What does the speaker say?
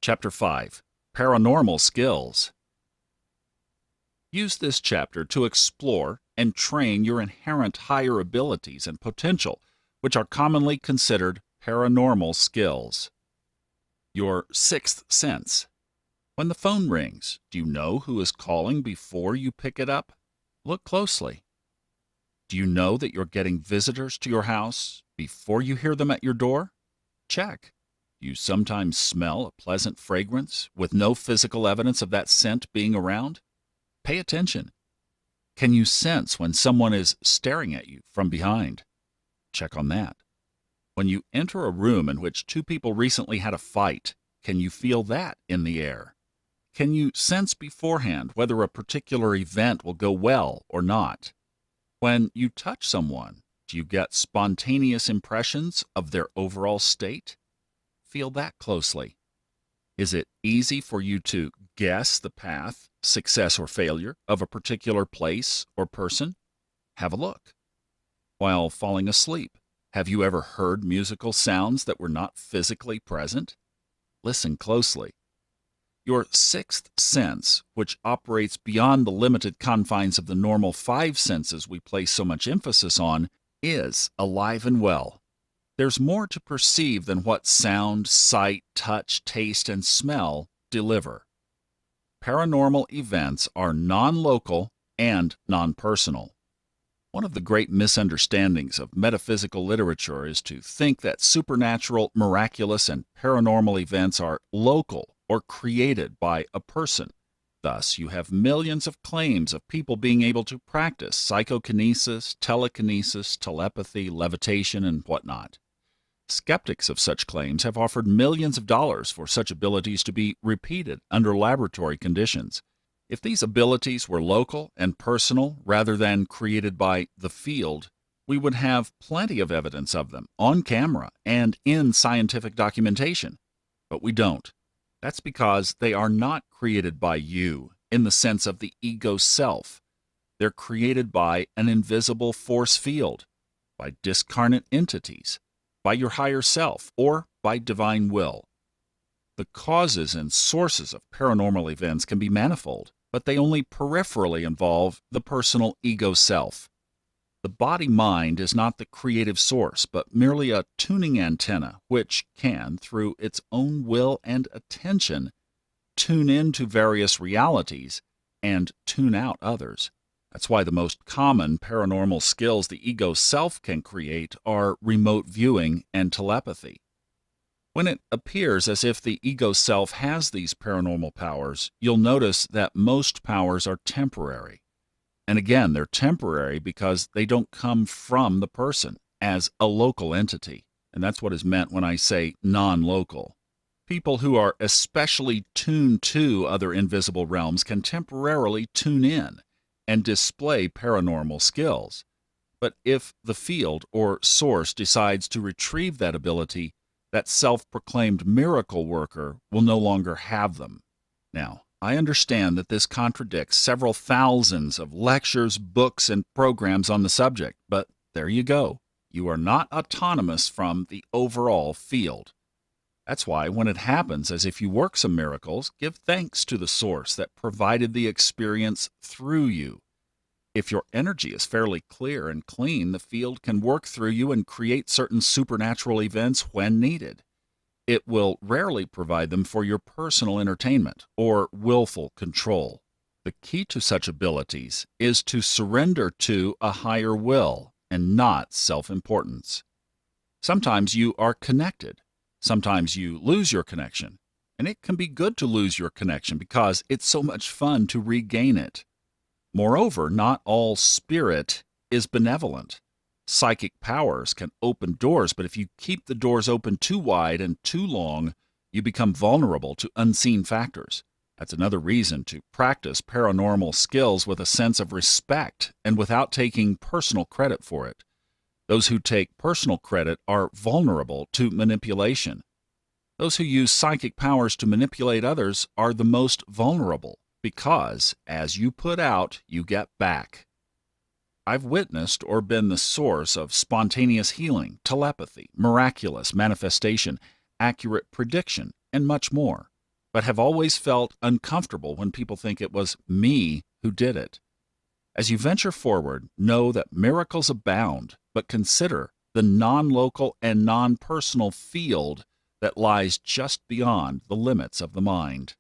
Chapter 5, Paranormal Skills. Use this chapter to explore and train your inherent higher abilities and potential, which are commonly considered paranormal skills. Your sixth sense. When the phone rings, do you know who is calling before you pick it up? Look closely. Do you know that you're getting visitors to your house before you hear them at your door? Check. Do you sometimes smell a pleasant fragrance with no physical evidence of that scent being around? Pay attention. Can you sense when someone is staring at you from behind? Check on that. When you enter a room in which two people recently had a fight, can you feel that in the air? Can you sense beforehand whether a particular event will go well or not? When you touch someone, do you get spontaneous impressions of their overall state? Feel that closely. Is it easy for you to guess the path, success or failure, of a particular place or person? Have a look. While falling asleep, have you ever heard musical sounds that were not physically present? Listen closely. Your sixth sense, which operates beyond the limited confines of the normal five senses we place so much emphasis on, is alive and well. There's more to perceive than what sound, sight, touch, taste, and smell deliver. Paranormal events are non-local and non-personal. One of the great misunderstandings of metaphysical literature is to think that supernatural, miraculous, and paranormal events are local or created by a person. Thus, you have millions of claims of people being able to practice psychokinesis, telekinesis, telepathy, levitation, and whatnot. Skeptics of such claims have offered millions of dollars for such abilities to be repeated under laboratory conditions. If these abilities were local and personal rather than created by the field, we would have plenty of evidence of them on camera and in scientific documentation. But we don't. That's because they are not created by you in the sense of the ego self. They're created by an invisible force field, by discarnate entities, by your higher self, or by divine will. The causes and sources of paranormal events can be manifold, but they only peripherally involve the personal ego self. The body-mind is not the creative source, but merely a tuning antenna which can, through its own will and attention, tune into various realities and tune out others. That's why the most common paranormal skills the ego self can create are remote viewing and telepathy. When it appears as if the ego self has these paranormal powers, you'll notice that most powers are temporary. And again, they're temporary because they don't come from the person as a local entity. And that's what is meant when I say non-local. People who are especially tuned to other invisible realms can temporarily tune in and display paranormal skills. But if the field or source decides to retrieve that ability, that self-proclaimed miracle worker will no longer have them. Now, I understand that this contradicts several thousands of lectures, books, and programs on the subject, but there you go. You are not autonomous from the overall field. That's why when it happens as if you work some miracles, give thanks to the source that provided the experience through you. If your energy is fairly clear and clean, the field can work through you and create certain supernatural events when needed. It will rarely provide them for your personal entertainment or willful control. The key to such abilities is to surrender to a higher will and not self-importance. Sometimes you are connected. Sometimes you lose your connection. And it can be good to lose your connection because it's so much fun to regain it. Moreover, not all spirit is benevolent. Psychic powers can open doors, but if you keep the doors open too wide and too long, you become vulnerable to unseen factors. That's another reason to practice paranormal skills with a sense of respect and without taking personal credit for it. Those who take personal credit are vulnerable to manipulation. Those who use psychic powers to manipulate others are the most vulnerable because, as you put out, you get back. I've witnessed or been the source of spontaneous healing, telepathy, miraculous manifestation, accurate prediction, and much more. but have always felt uncomfortable when people think it was me who did it. As you venture forward, know that miracles abound, but consider the non-local and non-personal field that lies just beyond the limits of the mind.